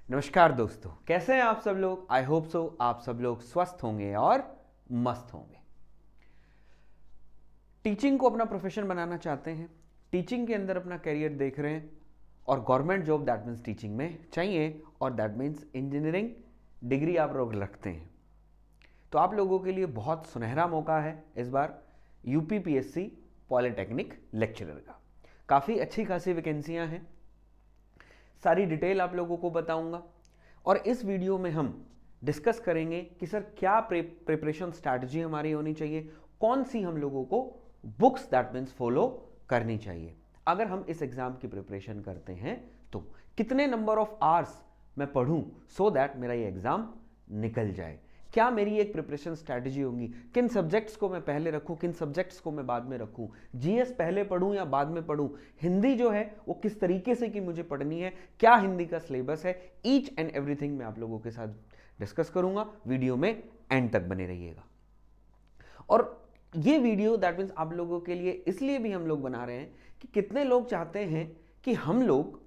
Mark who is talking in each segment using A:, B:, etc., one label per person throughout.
A: नमस्कार दोस्तों, कैसे हैं आप सब लोग। आई होप सो आप सब लोग स्वस्थ होंगे और मस्त होंगे। टीचिंग को अपना प्रोफेशन बनाना चाहते हैं, टीचिंग के अंदर अपना करियर देख रहे हैं और government job that means teaching में चाहिए और दैट मीन्स इंजीनियरिंग डिग्री आप लोग रखते हैं, तो आप लोगों के लिए बहुत सुनहरा मौका है इस बार यूपीपीएससी पॉलिटेक्निक लेक्चरर का। काफ़ी अच्छी खासी वैकेंसियां हैं, सारी डिटेल आप लोगों को बताऊंगा और इस वीडियो में हम डिस्कस करेंगे कि सर क्या प्रिपरेशन स्ट्रैटेजी हमारी होनी चाहिए, कौन सी हम लोगों को बुक्स दैट मीन्स फॉलो करनी चाहिए अगर हम इस एग्जाम की प्रिपरेशन करते हैं, तो कितने नंबर ऑफ आवर्स मैं पढ़ूं सो दैट मेरा ये एग्जाम निकल जाए, क्या मेरी एक प्रिपरेशन स्ट्रैटेजी होगी, किन सब्जेक्ट्स को मैं पहले रखूं, किन सब्जेक्ट्स को मैं बाद में रखूं, जीएस पहले पढ़ूं या बाद में पढ़ूं, हिंदी जो है वो किस तरीके से कि मुझे पढ़नी है, क्या हिंदी का सिलेबस है, ईच एंड एवरीथिंग मैं आप लोगों के साथ डिस्कस करूंगा। वीडियो में एंड तक बने रहिएगा। और ये वीडियो दैट मीन्स आप लोगों के लिए इसलिए भी हम लोग बना रहे हैं कि कितने लोग चाहते हैं कि हम लोग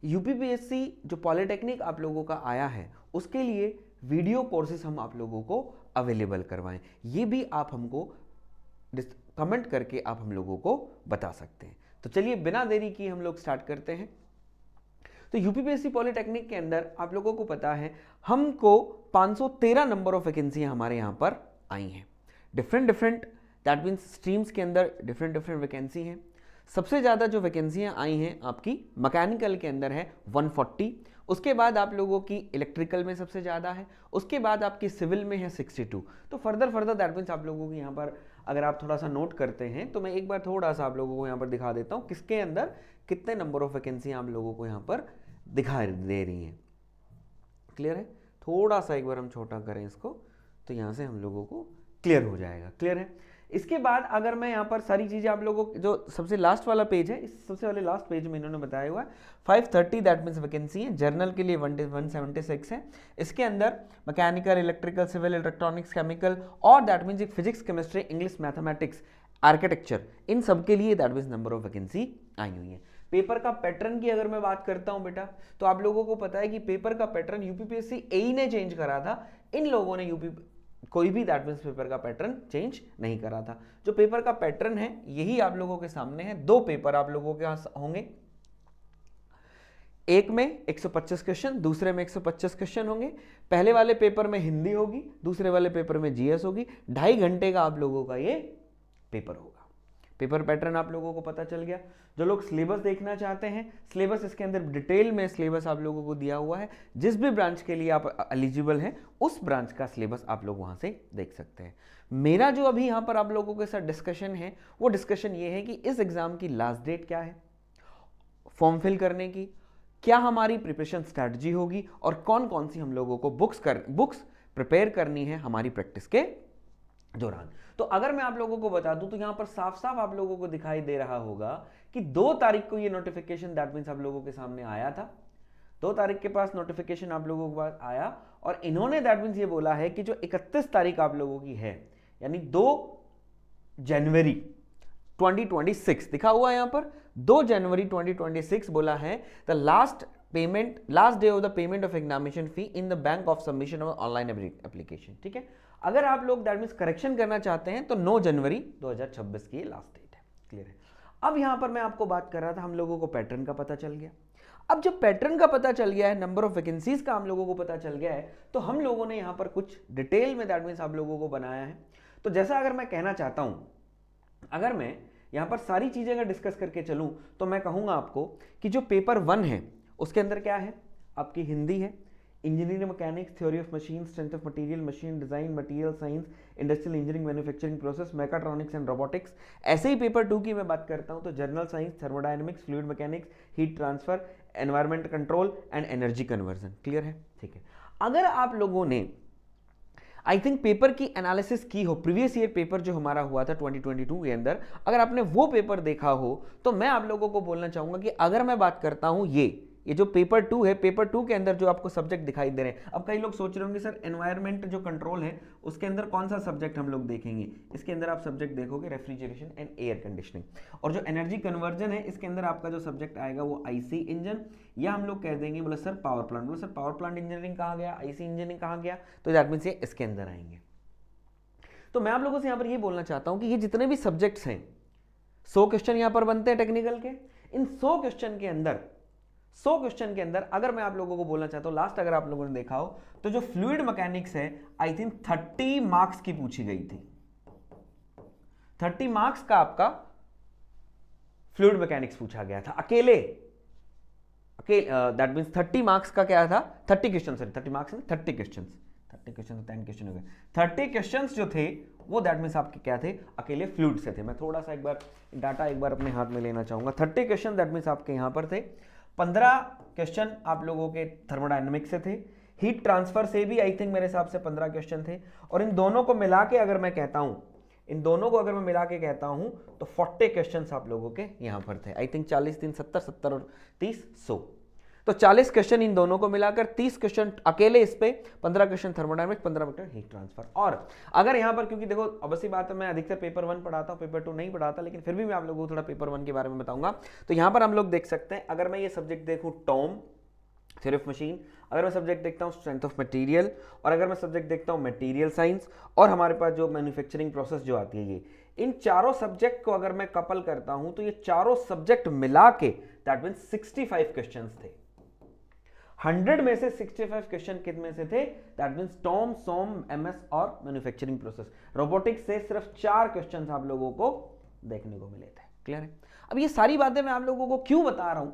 A: यूपीपीएससी जो पॉलिटेक्निक आप लोगों का आया है उसके लिए वीडियो कोर्सेज हम आप लोगों को अवेलेबल करवाएं। ये भी आप हमको कमेंट करके आप हम लोगों को बता सकते हैं। तो चलिए बिना देरी की हम लोग स्टार्ट करते हैं। तो यूपीपीएससी पॉलिटेक्निक के अंदर आप लोगों को पता है हमको 513 नंबर ऑफ वैकेंसियां हमारे यहाँ पर आई हैं। डिफरेंट दैट मीन्स स्ट्रीम्स के अंदर डिफरेंट वैकेंसी हैं। सबसे ज़्यादा जो वैकेंसियां आई हैं आपकी मैकेनिकल के अंदर है 140, उसके बाद आप लोगों की इलेक्ट्रिकल में सबसे ज़्यादा है, उसके बाद आपकी सिविल में है 62। तो फर्दर दैट मीन्स आप लोगों की यहाँ पर अगर आप थोड़ा सा नोट करते हैं तो मैं एक बार थोड़ा सा आप लोगों को यहाँ पर दिखा देता हूँ किसके अंदर कितने नंबर ऑफ वैकेंसी आप लोगों को यहाँ पर दिखा दे रही हैं। क्लियर है? थोड़ा सा एक बार हम छोटा करें इसको तो यहाँ से हम लोगों को क्लियर हो जाएगा। क्लियर है? इसके बाद अगर मैं यहाँ पर सारी चीज़ें आप लोगों को जो सबसे लास्ट वाला पेज है, इस सबसे वाले लास्ट पेज में इन्होंने बताया हुआ है 530 दैट मीन्स वैकेंसी है। जर्नल के लिए 176 है। इसके अंदर mechanical, electrical, civil, electronics, chemical और that means physics, chemistry, English, mathematics, architecture, इन सब के लिए that means number of vacancy आई हुई है। पेपर का पैटर्न की अगर मैं बात करता हूं बेटा, तो आप लोगों को पता है कि पेपर का पैटर्न यूपीपीएससी एई ने चेंज करा था, इन लोगों ने कोई भी दैट मीन्स पेपर का पैटर्न चेंज नहीं करा था। जो पेपर का पैटर्न है यही आप लोगों के सामने है। दो पेपर आप लोगों के पास होंगे, एक में 125 क्वेश्चन, दूसरे में 125 क्वेश्चन होंगे। पहले वाले पेपर में हिंदी होगी, दूसरे वाले पेपर में जीएस होगी। 2.5 घंटे का आप लोगों का ये पेपर होगा। पेपर पैटर्न आप लोगों को पता चल गया। जो लोग सिलेबस देखना चाहते हैं, सिलेबस इसके अंदर डिटेल में सिलेबस आप लोगों को दिया हुआ है। जिस भी ब्रांच के लिए आप एलिजिबल हैं उस ब्रांच का सिलेबस आप लोग वहां से देख सकते हैं। मेरा जो अभी यहाँ पर आप लोगों के साथ डिस्कशन है वो डिस्कशन ये है कि इस एग्जाम की लास्ट डेट क्या है, फॉर्म फिल करने की क्या हमारी प्रिपरेशन स्ट्रैटेजी होगी और कौन कौन सी हम लोगों को बुक्स प्रिपेयर करनी है हमारी प्रैक्टिस के दौरान। तो अगर मैं आप लोगों को बता दूं तो यहां पर साफ साफ आप लोगों को दिखाई दे रहा होगा कि 2 तारीख को ये नोटिफिकेशन दैट मीन्स आप लोगों के सामने आया था। 2 तारीख के पास नोटिफिकेशन आप लोगों के पास आया और इन्होंने दैट मीन्स ये बोला है कि जो 31 तारीख आप लोगों की है यानी 2 जनवरी 2026 दिखा हुआ है यहां पर 2 जनवरी 2026 बोला है the last day of the payment of examination fee in the bank of submission of online application. ठीक है, अगर आप लोग दैट मीन्स करेक्शन करना चाहते हैं तो 9 जनवरी 2026 की लास्ट डेट है। क्लियर है? अब यहां पर मैं आपको बात कर रहा था, हम लोगों को पैटर्न का पता चल गया। अब जब पैटर्न का पता चल गया है, नंबर ऑफ वैकेंसीज का हम लोगों को पता चल गया है, तो हम लोगों ने यहां पर कुछ डिटेल में दैट मीन्स आप लोगों को बनाया है। तो जैसा अगर मैं कहना चाहता हूं, अगर मैं यहां पर सारी चीजें अगर डिस्कस करके चलूं तो मैं कहूंगा आपको कि जो पेपर 1 है उसके अंदर क्या है, आपकी हिंदी है, engineering mechanics, theory of machine, strength of material, machine design, material science, industrial engineering, manufacturing process, mechatronics and robotics. ऐसे ही पेपर 2 की मैं बात करता हूं तो general science, thermodynamics, fluid mechanics, heat transfer, environment control and energy conversion. Clear है? ठीक है। अगर आप लोगों ने आई थिंक पेपर की एनालिसिस की हो, प्रीवियस ईयर पेपर जो हमारा हुआ था 2022 के अंदर, अगर आपने वो पेपर देखा हो तो मैं आप लोगों को बोलना चाहूंगा कि अगर मैं बात करता हूं ये जो पेपर 2 है, पेपर 2 के अंदर जो आपको सब्जेक्ट दिखाई दे रहे हैं, अब कई लोग सोच रहे होंगे सर एनवायरनमेंट जो कंट्रोल है उसके अंदर कौन सा सब्जेक्ट हम लोग देखेंगे। इसके अंदर आप सब्जेक्ट देखोगे रेफ्रिजरेशन एंड एयर कंडीशनिंग, और जो एनर्जी कन्वर्जन है इसके अंदर आपका जो सब्जेक्ट आएगा वो आईसी इंजन, या हम लोग कह देंगे बोले सर पावर प्लांट, बोले सर पावर प्लांट इंजीनियरिंग कहाँ गया, आईसी इंजीनियरिंग कहाँ गया, तो दैट मीन्स ये इसके अंदर आएंगे। तो मैं आप लोगों से यहाँ पर ये बोलना चाहता हूँ कि ये जितने भी सब्जेक्ट्स हैं 100 क्वेश्चन यहाँ पर बनते हैं टेक्निकल के, इन 100 क्वेश्चन के अंदर अगर मैं आप लोगों को बोलना चाहता हूँ, लास्ट अगर आप लोगों ने देखा हो तो जो फ्लूइड मैकेनिक्स है आई थिंक 30 मार्क्स की पूछी गई थी, 30 मार्क्स का आपका फ्लूइड मैकेनिक्स पूछा गया था अकेले, दैट मींस 30 मार्क्स का क्या था, 30 क्वेश्चन, सॉरी 30 मार्क्स नहीं 30 क्वेश्चन, 30 क्वेश्चन 10 क्वेश्चन हो गए, 30 क्वेश्चंस जो थे वो दैट मींस आपके क्या थे, अकेले फ्लूइड से थे। मैं थोड़ा सा एक बार डाटा एक बार अपने हाथ में लेना चाहूंगा। 30 क्वेश्चन दैट मींस आपके यहाँ पर थे, 15 क्वेश्चन आप लोगों के थर्मोडायनेमिक्स से थे, हीट ट्रांसफर से भी आई थिंक मेरे हिसाब से 15 क्वेश्चन थे, और इन दोनों को मिला के अगर मैं कहता हूं, इन दोनों को अगर मैं मिला के कहता हूं तो 40 क्वेश्चंस आप लोगों के यहां पर थे। आई थिंक 40 3 70 70 और 30 100, तो 40 क्वेश्चन इन दोनों को मिलाकर, 30 क्वेश्चन अकेले इस पे, 15 question thermodynamics, 15 question heat transfer. और अगर यहां पर, क्योंकि देखो अवश्य बात है मैं अधिकतर पेपर 1 पढ़ाता हूं, पेपर 2 नहीं पढ़ाता, लेकिन फिर भी मैं आप लोगों को थोड़ा पेपर 1 के बारे में बताऊंगा। तो यहां पर हम लोग देख सकते हैं, अगर मैं ये सब्जेक्ट देखूं टॉम थ्योरी ऑफ मशीन, अगर मैं सब्जेक्ट देखता हूं स्ट्रेंथ ऑफ मटेरियल, और अगर मैं सब्जेक्ट देखता हूं मटेरियल साइंस, और हमारे पास जो मैन्युफैक्चरिंग प्रोसेस जो आती है, ये इन चारों सब्जेक्ट को अगर मैं कपल करता हूं तो ये चारों सब्जेक्ट मिला के दैट मींस 65 क्वेश्चंस थे। 100 में से 65 क्वेश्चन कितने से थे, दैट मींस टॉम, सोम, एमएस और मैन्युफैक्चरिंग प्रोसेस। रोबोटिक्स से सिर्फ 4 क्वेश्चन आप लोगों को देखने को मिले थे। क्लियर है? अब ये सारी बातें मैं आप लोगों को क्यों बता रहा हूं,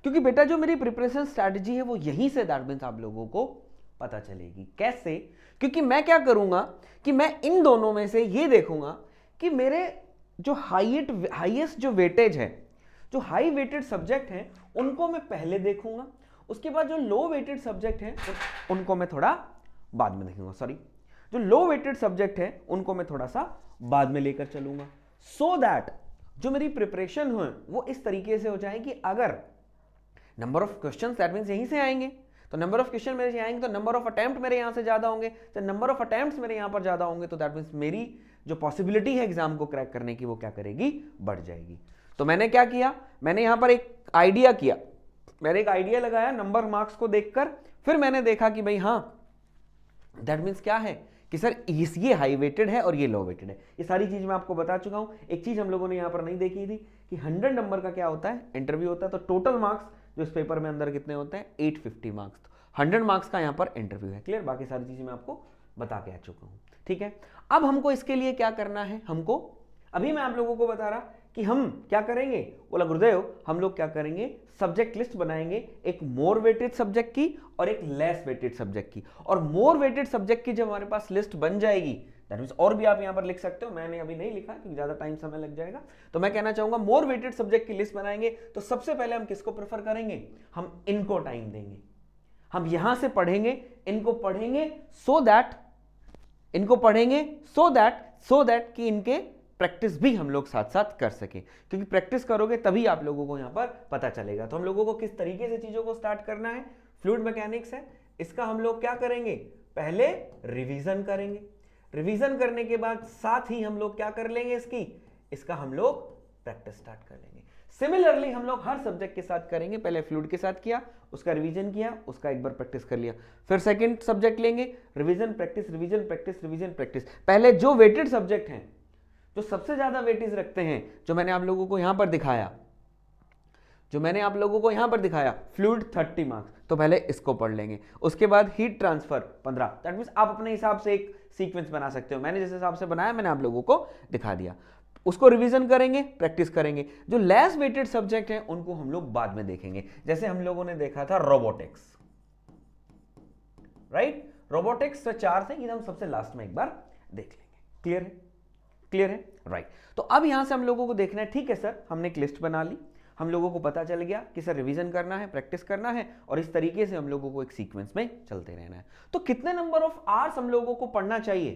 A: क्योंकि बेटा जो मेरी प्रिपरेशन स्ट्रैटेजी है वो यहीं से दैट मींस आप लोगों को पता चलेगी। कैसे? क्योंकि मैं क्या करूंगा कि मैं इन दोनों में से ये देखूंगा कि मेरे जो हाईएस्ट जो वेटेज है, जो हाई वेटेड सब्जेक्ट हैं उनको मैं पहले देखूंगा, उसके बाद जो लो वेटेड सब्जेक्ट हैं उनको मैं थोड़ा बाद में देखूंगा, सॉरी जो लो वेटेड सब्जेक्ट है उनको मैं थोड़ा सा बाद में लेकर चलूंगा, सो दैट जो मेरी प्रिपरेशन हो वो इस तरीके से हो जाए कि अगर number of questions that means यहीं से आएंगे, तो नंबर ऑफ क्वेश्चन मेरे आएंगे तो नंबर ऑफ अटेम्प्ट मेरे यहां से ज्यादा होंगे, तो नंबर ऑफ अटेम्प्ट्स मेरे यहां पर ज्यादा होंगे, तो दैट मींस मेरी जो पॉसिबिलिटी है एग्जाम को क्रैक करने की वो क्या करेगी, बढ़ जाएगी। तो मैंने क्या किया, मैंने यहां पर एक आइडिया किया, मैंने एक आइडिया लगाया नंबर मार्क्स को देखकर, फिर मैंने देखा कि भाई हाँ दैट मीन्स क्या है कि सर ये हाई वेटेड है और ये लो वेटेड है। ये सारी चीज मैं आपको बता चुका हूं। एक चीज हम लोगों ने यहां पर नहीं देखी थी कि 100 नंबर का क्या होता है, इंटरव्यू होता है, तो टोटल मार्क्स जो इस पेपर में अंदर कितने होते हैं, 850 मार्क्स, तो 100 मार्क्स का यहां पर इंटरव्यू है। क्लियर? बाकी सारी चीजें मैं आपको बता के आ चुका हूं। ठीक है, अब हमको इसके लिए क्या करना है, हमको अभी मैं आप लोगों को बता रहा कि हम क्या करेंगे, बोला गुरुदेव हम लोग क्या करेंगे, सब्जेक्ट लिस्ट बनाएंगे, एक मोर वेटेड सब्जेक्ट की और एक लेस वेटेड सब्जेक्ट की, और मोर वेटेड सब्जेक्ट की जब हमारे पास लिस्ट बन जाएगी दैट मींस, और भी आप यहां पर लिख सकते हो, मैंने अभी नहीं लिखा क्योंकि ज्यादा टाइम समय लग जाएगा, तो मैं कहना चाहूंगा मोर वेटेड सब्जेक्ट की लिस्ट बनाएंगे तो सबसे पहले हम किसको प्रेफर करेंगे, हम इनको टाइम देंगे, हम यहां से पढ़ेंगे, इनको पढ़ेंगे सो दैट कि इनके प्रैक्टिस भी हम लोग साथ साथ कर सके, क्योंकि प्रैक्टिस करोगे तभी आप लोगों को यहां पर पता चलेगा। तो हम लोगों को किस तरीके से चीजों को स्टार्ट करना है, फ्लूइड मैकेनिक्स है, इसका हम लोग क्या करेंगे, पहले रिवीजन करेंगे, रिवीजन करने के बाद साथ ही हम लोग क्या कर लेंगे, इसका हम लोग प्रैक्टिस स्टार्ट कर लेंगे। सिमिलरली हम लोग हर सब्जेक्ट के साथ करेंगे, पहले फ्लूइड के साथ किया, उसका रिवीजन किया, उसका एक बार प्रैक्टिस कर लिया, फिर सेकंड सब्जेक्ट लेंगे, revision practice, revision practice, revision practice. पहले जो वेटेड सब्जेक्ट हैं, जो सबसे ज्यादा वेटेज रखते हैं, जो मैंने आप लोगों को यहां पर दिखाया, फ्लूइड 30 मार्क्स, तो पहले इसको पढ़ लेंगे, उसके बाद हीट ट्रांसफर 15, दैट मींस आप अपने हिसाब से एक सीक्वेंस बना सकते हो, मैंने जिस हिसाब से बनाया मैंने आप लोगों को दिखा दिया, उसको रिवीजन करेंगे, प्रैक्टिस करेंगे। जो लेस वेटेड सब्जेक्ट हैं उनको हम लोग बाद में देखेंगे, जैसे हम लोगों ने देखा था रोबोटिक्स, राइट, रोबोटिक्स 4 थे, ये हम सबसे लास्ट में एक बार देख लेंगे। क्लियर है, राइट। तो अब यहां से हम लोगों को देखना है, ठीक है सर हमने एक लिस्ट बना ली, हम लोगों को पता चल गया कि सर रिवीजन करना है, प्रैक्टिस करना है, और इस तरीके से हम लोगों को एक सीक्वेंस में चलते रहना है। तो कितने नंबर ऑफ आवर्स हम लोगों को पढ़ना चाहिए,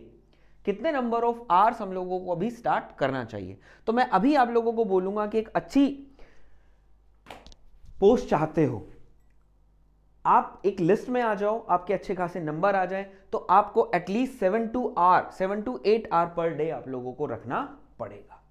A: कितने नंबर ऑफ आवर्स हम लोगों को अभी स्टार्ट करना चाहिए, तो मैं अभी आप लोगों को बोलूंगा कि एक अच्छी पोस्ट चाहते हो, आप एक लिस्ट में आ जाओ, आपके अच्छे खासे नंबर आ जाए, तो आपको at least 7 to 8 hour per day आप लोगों को रखना पड़ेगा।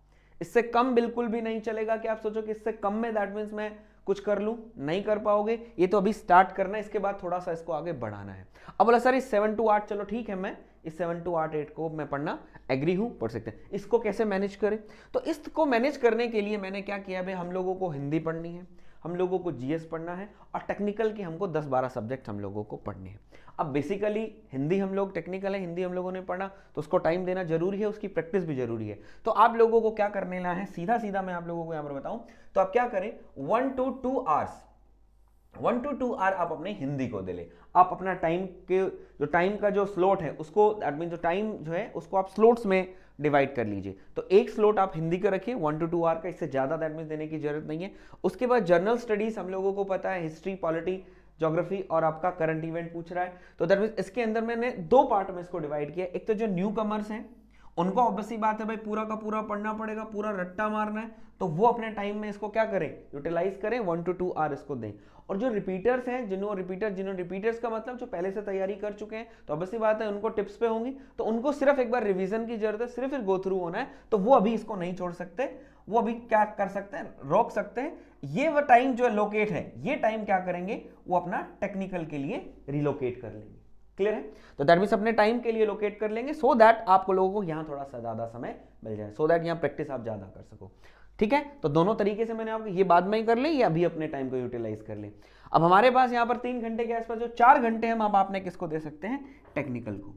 A: इससे कम बिल्कुल भी नहीं चलेगा कि आप सोचो कि इससे कम में दैट मीन्स मैं कुछ कर लूं, नहीं कर पाओगे। ये तो अभी स्टार्ट करना है, इसके बाद थोड़ा सा इसको आगे बढ़ाना है। अब बोला सर इस 7 to 8, चलो ठीक है, मैं इस 7 to 8 को मैं पढ़ना एग्री हूं, पढ़ सकते हैं। इसको कैसे मैनेज करें? तो इसको मैनेज करने के लिए मैंने क्या किया भाई, हम लोगों को हिंदी पढ़नी है, हम लोगों को जीएस पढ़ना है, और टेक्निकल की हमको 10-12 सब्जेक्ट हम लोगों को पढ़ने हैं। अब बेसिकली हिंदी हम लोग टेक्निकल है, हिंदी हम लोगों ने पढ़ा, तो उसको टाइम देना जरूरी है, उसकी प्रैक्टिस भी जरूरी है। तो आप लोगों को क्या करने ना है, सीधा सीधा मैं आप लोगों को यहाँ पर बताऊं, तो आप क्या करें, 1 to 2 आवर्स, 1 to 2 आवर आप अपने हिंदी को दे ले। आप अपना टाइम के जो टाइम का जो स्लॉट है उसको, दैट मीन जो टाइम जो है उसको आप स्लॉट्स में डिवाइड कर लीजिए। तो एक स्लॉट आप हिंदी का रखिए 1 to 2 आवर का, इससे ज्यादा दैट मीन देने की जरूरत नहीं है। उसके बाद जनरल स्टडीज हम लोगों को पता है, हिस्ट्री, पॉलिटी, ज्योग्राफी और आपका करंट इवेंट पूछ रहा है, तो दैट मीन इसके अंदर मैंने 2 पार्ट में इसको डिवाइड किया। एक तो जो न्यू कमर्स हैं उनको ऑब्वियसली बात है भाई पूरा का पूरा पढ़ना पड़ेगा, पूरा रट्टा मारना है, तो वो अपने टाइम में इसको क्या करें, यूटिलाइज करें, 1 to 2 आवर इसको दें। और जो रिपीटर्स हैं, जिन्होंने रिपीटर्स का मतलब जो पहले से तैयारी कर चुके हैं, तो ऑब्वियसली बात है उनको टिप्स पे होंगी, तो उनको सिर्फ एक बार रिवीजन की जरूरत है, सिर्फ गो थ्रू होना है, तो वो अभी इसको नहीं छोड़ सकते, वो अभी क्या कर सकते हैं, रोक सकते हैं। ये वो टाइम जो लोकेट है, ये टाइम क्या करेंगे, वो अपना टेक्निकल के लिए रिलोकेट कर लेंगे। क्लियर है? तो दैट मीन्स अपने टाइम के लिए लोकेट कर लेंगे, सो दैट आपको लोगों को यहां थोड़ा सा ज्यादा समय मिल जाए, सो दैट यहां प्रैक्टिस आप ज्यादा कर सको। ठीक है, तो दोनों तरीके से मैंने आपको ये बाद में ही कर ले या अभी अपने टाइम को यूटिलाइज कर ले। अब हमारे पास यहाँ पर 3 घंटे के आसपास जो 4 घंटे हम अब आपने किसको दे सकते हैं, टेक्निकल को।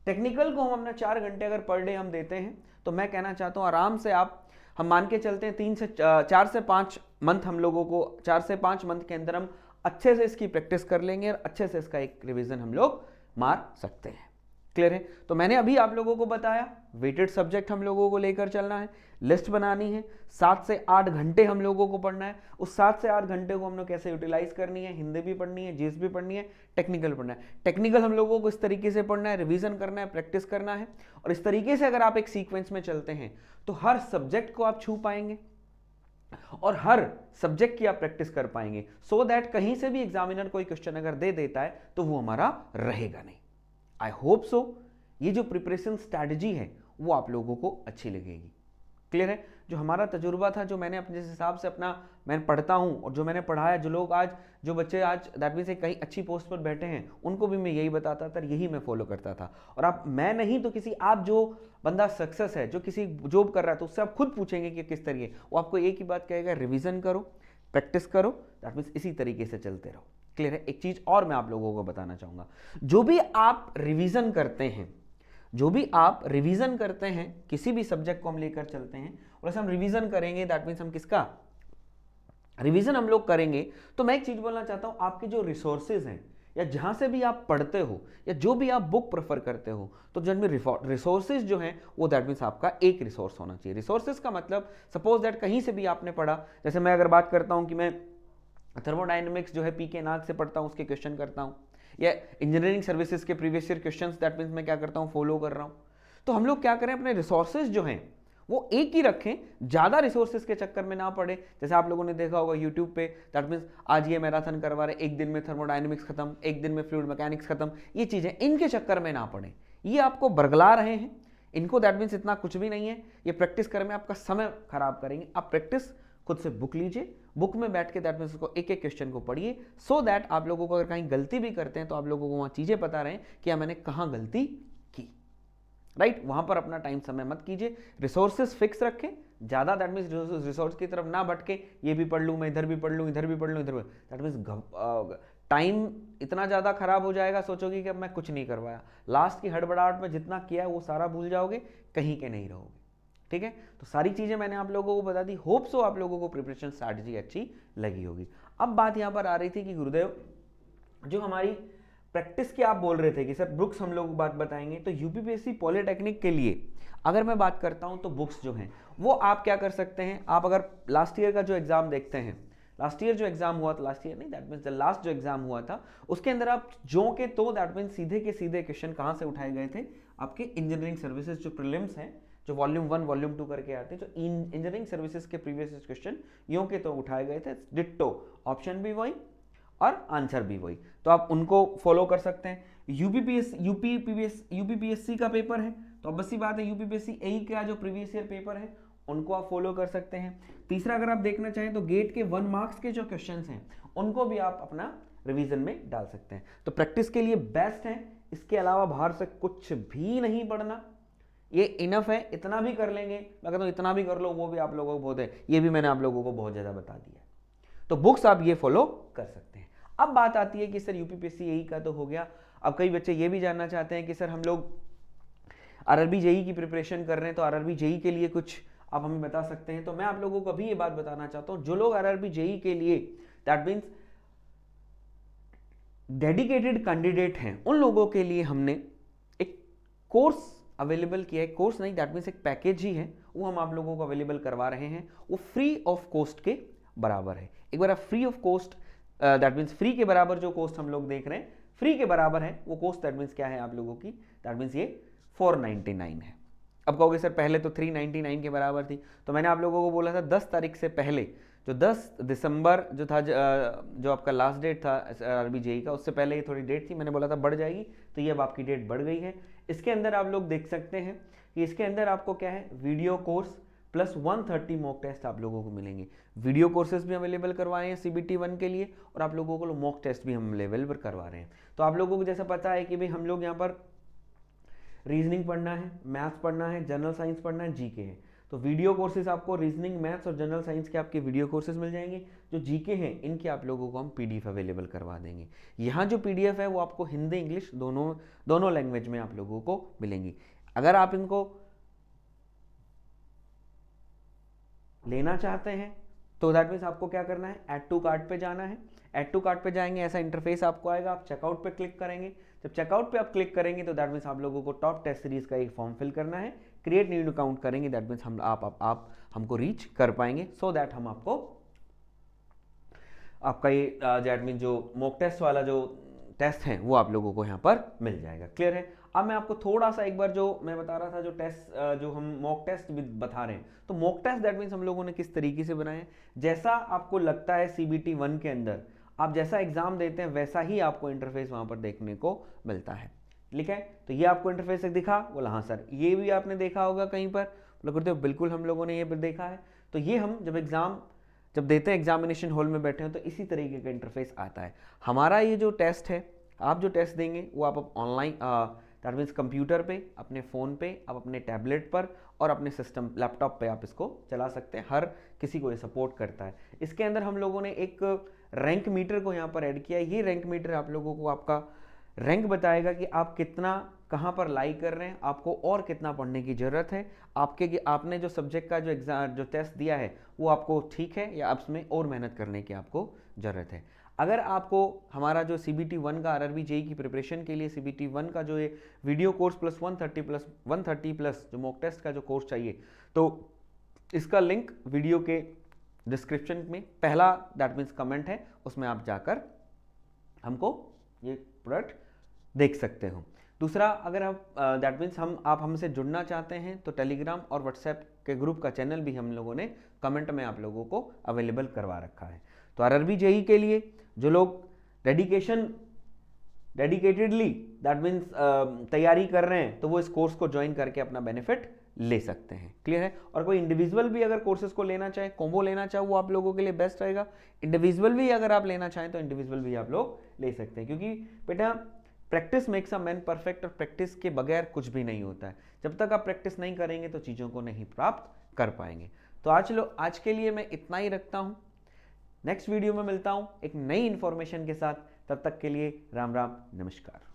A: टेक्निकल को हम अपना 4 घंटे अगर पर डे हम देते हैं, तो मैं कहना चाहता हूँ आराम से हम मान के चलते हैं 4 से 5 मंथ हम लोगों को, 4 से 5 मंथ के अंदर हम अच्छे से इसकी प्रैक्टिस कर लेंगे और अच्छे से इसका एक रिविजन हम लोग मार सकते हैं। क्लियर है? तो मैंने अभी आप लोगों को बताया, वेटेड सब्जेक्ट हम लोगों को लेकर चलना है, लिस्ट बनानी है, 7 से 8 घंटे हम लोगों को पढ़ना है। उस 7 से 8 घंटे को हम लोग कैसे यूटिलाइज करनी है, हिंदी भी पढ़नी है, जीएस भी पढ़नी है, टेक्निकल पढ़ना है। टेक्निकल हम लोगों को इस तरीके से पढ़ना है, रिवीजन करना है, प्रैक्टिस करना है, और इस तरीके से अगर आप एक सीक्वेंस में चलते हैं तो हर सब्जेक्ट को आप छू पाएंगे और हर सब्जेक्ट की आप प्रैक्टिस कर पाएंगे, सो दैट कहीं से भी एग्जामिनर कोई क्वेश्चन अगर दे देता है तो वो हमारा रहेगा नहीं। आई होप सो ये जो प्रिपरेशन स्ट्रैटेजी है वो आप लोगों को अच्छी लगेगी। क्लियर है? जो हमारा तजुर्बा था, जो मैंने अपने हिसाब से मैं पढ़ता हूं और जो मैंने पढ़ाया, जो बच्चे आज दैट मीन्स कहीं अच्छी पोस्ट पर बैठे हैं, उनको भी मैं यही बताता था, यही मैं फॉलो करता था। और मैं नहीं तो किसी आप जो बंदा सक्सेस है, जो किसी जॉब कर रहा है, तो उससे आप खुद पूछेंगे कि किस तरीके, वो आपको एक ही बात कहेगा, रिविजन करो, प्रैक्टिस करो, दैट मीन्स इसी तरीके से चलते रहो। क्लियर है? एक चीज और मैं आप लोगों को बताना चाहूंगा, जो भी आप रिवीजन करते हैं, किसी भी सब्जेक्ट को हम लेकर चलते हैं और ऐसे हम रिवीजन करेंगे, दैट मीन्स हम किसका रिवीजन हम लोग करेंगे, तो मैं एक चीज बोलना चाहता हूं, आपके जो रिसोर्सेज हैं या जहां से भी आप पढ़ते हो या जो भी आप बुक प्रेफर करते हो, तो जिनमें रिसोर्सेज जो हैं वो दैट मीन्स आपका एक रिसोर्स होना चाहिए। रिसोर्सेज का मतलब सपोज दैट कहीं से भी आपने पढ़ा, जैसे मैं अगर बात करता हूं कि मैं थर्मोडायनेमिक्स जो है पीके नाग से पढ़ता हूं, उसके क्वेश्चन करता हूं, या इंजीनियरिंग सर्विसेज के previous year questions that means मैं क्या करता हूं, फॉलो कर रहा हूं। तो हम लोग क्या करें, अपने रिसोर्सेज जो हैं वो एक ही रखें, ज्यादा रिसोर्सेज के चक्कर में ना पड़े। जैसे आप लोगों ने देखा होगा यूट्यूब पे, दैट मीन्स आज ये मैराथन करवा रहे, एक दिन में थर्मोडायनेमिक्स खत्म, एक दिन में फ्लूइड मैकेनिक्स खत्म, ये चीजें इनके चक्कर में ना पड़े, ये आपको बरगला रहे हैं, इनको दैट मीन्स इतना कुछ भी नहीं है, ये प्रैक्टिस करने में आपका समय खराब करेंगे। आप प्रैक्टिस खुद से बुक लीजिए, बुक में बैठ के दैट मीन्स उसको एक एक क्वेश्चन को पढ़िए, सो दैट आप लोगों को अगर कहीं गलती भी करते हैं तो आप लोगों को वहां चीजें पता रहे कि मैंने कहां गलती की। राइट? वहां पर अपना टाइम समय मत कीजिए, रिसोर्सेज फिक्स रखें, ज्यादा दैट मीन्स रिसोर्स की तरफ ना भटके, ये भी पढ़ लूं मैं, इधर भी पढ़ लूं, इधर भी पढ़ लूं, इधर भी, दैट मीन्स टाइम इतना ज्यादा खराब हो जाएगा, सोचोगे कि अब मैं कुछ नहीं करवाया, लास्ट की हड़बड़ाहट में जितना किया है वो सारा भूल जाओगे, कहीं के नहीं रहोगे। ठीक है? तो सारी चीजें मैंने आप लोगों को बता दी, होप सो आप लोगों को प्रिपरेशन स्ट्रैटेजी अच्छी लगी होगी। अब बात यहां पर आ रही थी कि गुरुदेव जो हमारी प्रैक्टिस की आप बोल रहे थे कि सर बुक्स हम लोग बात बताएंगे, तो यूपीपीएससी पॉलिटेक्निक के लिए अगर मैं बात करता हूं तो बुक्स जो हैं वो आप क्या कर सकते हैं, आप अगर लास्ट ईयर का जो एग्जाम देखते हैं, लास्ट ईयर जो एग्जाम हुआ था, लास्ट ईयर नहीं दैट मीन्स द लास्ट जो एग्जाम हुआ था, उसके अंदर आप जो के तो दैट मीन्स सीधे के सीधे क्वेश्चन कहां से उठाए गए थे, आपके इंजीनियरिंग सर्विसेज जो प्रीलिम्स हैं जो वॉल्यूम 1 वॉल्यूम 2 करके आते हैं, जो इंजीनियरिंग सर्विसेज के प्रीवियस क्वेश्चन यूं के तो उठाए गए थे, डिट्टो ऑप्शन भी वही और आंसर भी वही, तो आप उनको फॉलो कर सकते हैं। यूपीपीएससी का पेपर है, तो अब बसी बात है यूपीपीएससी एई का जो प्रीवियस ईयर पेपर है उनको आप फॉलो कर सकते हैं। तीसरा, अगर आप देखना चाहें तो गेट के 1 मार्क्स के जो क्वेश्चंस हैं उनको भी आप अपना रिवीजन में डाल सकते हैं। तो प्रैक्टिस के लिए बेस्ट है, इसके अलावा बाहर से कुछ भी नहीं पढ़ना, ये इनफ है। इतना भी कर लेंगे, मैं कहता हूँ इतना भी कर लो, वो भी आप लोगों को बहुत है, ये भी मैंने आप लोगों को बहुत ज़्यादा बता दिया है। तो बुक्स आप ये फॉलो कर सकते हैं। अब बात आती है कि सर यूपीपीएससी एई का तो हो गया, अब कई बच्चे ये भी जानना चाहते हैं कि सर हम लोग आरआरबी जेई की प्रिपरेशन कर रहे हैं, तो आरआरबी जेई के लिए कुछ आप हमें बता सकते हैं। तो मैं आप लोगों को अभी ये बात बताना चाहता हूँ, जो लोग आरआरबी जेई के लिए दैट मीन्स डेडिकेटेड कैंडिडेट हैं, उन लोगों के लिए हमने एक कोर्स अवेलेबल किया है। कोर्स नहीं, दैट मीन्स एक पैकेज ही है, वो हम आप लोगों को अवेलेबल करवा रहे हैं। वो फ्री ऑफ कॉस्ट के बराबर है। एक बार आप free of cost that means free के बराबर जो कॉस्ट हम लोग देख रहे हैं, फ्री के बराबर है वो कॉस्ट, दैट मीन्स क्या है आप लोगों की, दैट मीन्स ये 499 है। अब कहोगे सर पहले तो 399 के बराबर थी, तो मैंने आप लोगों को बोला था 10 तारीख से पहले, जो 10 दिसंबर जो था, जो आपका लास्ट डेट था आरआरबी जेई का, उससे पहले ये थोड़ी डेट थी, मैंने बोला था बढ़ जाएगी, तो ये अब आपकी डेट बढ़ गई है। इसके अंदर आप लोग देख सकते हैं कि इसके अंदर आपको क्या है, video course plus 130 mock test आप लोगों को मिलेंगे। वीडियो कोर्सेज भी अवेलेबल करवाए हैं CBT 1 के लिए, और आप लोगों को मॉक टेस्ट भी हम अवेलेबल करवा रहे हैं। तो आप लोगों को जैसा पता है कि भाई हम लोग यहाँ पर रीजनिंग पढ़ना है, मैथ्स पढ़ना है, जनरल साइंस पढ़ना है, जीके है, तो वीडियो कोर्सेज आपको रीजनिंग, मैथ्स और जनरल साइंस के आपके वीडियो कोर्सेज मिल जाएंगे। जो जीके हैं इनके आप लोगों को हम PDF अवेलेबल करवा देंगे। यहाँ जो PDF है वो आपको हिंदी इंग्लिश दोनों लैंग्वेज में आप लोगों को मिलेंगी। अगर आप इनको लेना चाहते हैं तो दैट मीन्स आपको क्या करना है, ऐड टू कार्ट पे जाना है। ऐड टू कार्ट पे जाएंगे, ऐसा इंटरफेस आपको आएगा, आप चेकआउट पे क्लिक करेंगे। जब चेकआउट पे आप क्लिक करेंगे तो दैट मीन्स आप लोगों को टॉप टेस्ट सीरीज का एक फॉर्म फिल करना है, क्रिएट न्यू अकाउंट करेंगे, दैट मीन्स हम आप हमको रीच कर पाएंगे, सो दैट हम आपको आपका ये दैट मीन्स जो मॉक टेस्ट वाला जो टेस्ट है वो आप लोगों को यहाँ पर मिल जाएगा। क्लियर है। अब मैं आपको थोड़ा सा एक बार जो मैं बता रहा था, जो टेस्ट जो हम मॉक टेस्ट भी बता रहे हैं, तो मॉक टेस्ट दैट मीन्स हम लोगों ने किस तरीके से बनाए, जैसा आपको लगता है CBT 1 के अंदर आप जैसा एग्जाम देते हैं वैसा ही आपको इंटरफेस वहां पर देखने को मिलता है। ठीक है, तो ये आपको इंटरफेस दिखा, बोला हाँ सर ये भी आपने देखा होगा कहीं पर, बोला गुरुदेव बिल्कुल हम लोगों ने ये देखा है। तो ये हम जब देते हैं एग्जामिनेशन हॉल में बैठे हैं तो इसी तरीके का इंटरफेस आता है। हमारा ये जो टेस्ट है, आप जो टेस्ट देंगे वो आप ऑनलाइन दैट मीन्स कंप्यूटर पे, अपने फ़ोन पे, आप अपने टैबलेट पर और अपने सिस्टम लैपटॉप पे आप इसको चला सकते हैं। हर किसी को ये सपोर्ट करता है। इसके अंदर हम लोगों ने एक रैंक मीटर को यहाँ पर ऐड किया है। ये रैंक मीटर आप लोगों को आपका रैंक बताएगा कि आप कितना कहाँ पर लाइक कर रहे हैं, आपको और कितना पढ़ने की ज़रूरत है, आपने जो सब्जेक्ट का जो टेस्ट दिया है वो आपको ठीक है या उसमें और मेहनत करने की आपको ज़रूरत है। अगर आपको हमारा जो CBT 1 का आरआरबी जेई की प्रिपरेशन के लिए CBT 1 का जो ये वीडियो कोर्स प्लस 130 प्लस जो मॉक टेस्ट का जो कोर्स चाहिए, तो इसका लिंक वीडियो के डिस्क्रिप्शन में पहला दैट मीन्स कमेंट है, उसमें आप जाकर हमको ये प्रोडक्ट देख सकते हो। दूसरा, अगर आप दैट मीन्स आप हमसे जुड़ना चाहते हैं तो टेलीग्राम और व्हाट्सएप के ग्रुप का चैनल भी हम लोगों ने कमेंट में आप लोगों को अवेलेबल करवा रखा है। तो आरआरबी जेई के लिए जो लोग डेडिकेटेडली दैट मीन्स तैयारी कर रहे हैं तो वो इस कोर्स को ज्वाइन करके अपना बेनिफिट ले सकते हैं। क्लियर है। और कोई इंडिविजुअल भी अगर कोर्सेज को लेना चाहे, कॉम्बो लेना चाहे, वो आप लोगों के लिए बेस्ट रहेगा। इंडिविजुअल भी अगर आप लेना चाहें तो इंडिविजुअल भी आप लोग ले सकते हैं, क्योंकि बेटा practice makes a man perfect, और प्रैक्टिस के बगैर कुछ भी नहीं होता है। जब तक आप प्रैक्टिस नहीं करेंगे तो चीज़ों को नहीं प्राप्त कर पाएंगे। तो आज के लिए मैं इतना ही रखता हूँ। नेक्स्ट वीडियो में मिलता हूँ एक नई इंफॉर्मेशन के साथ। तब तक के लिए राम राम, नमस्कार।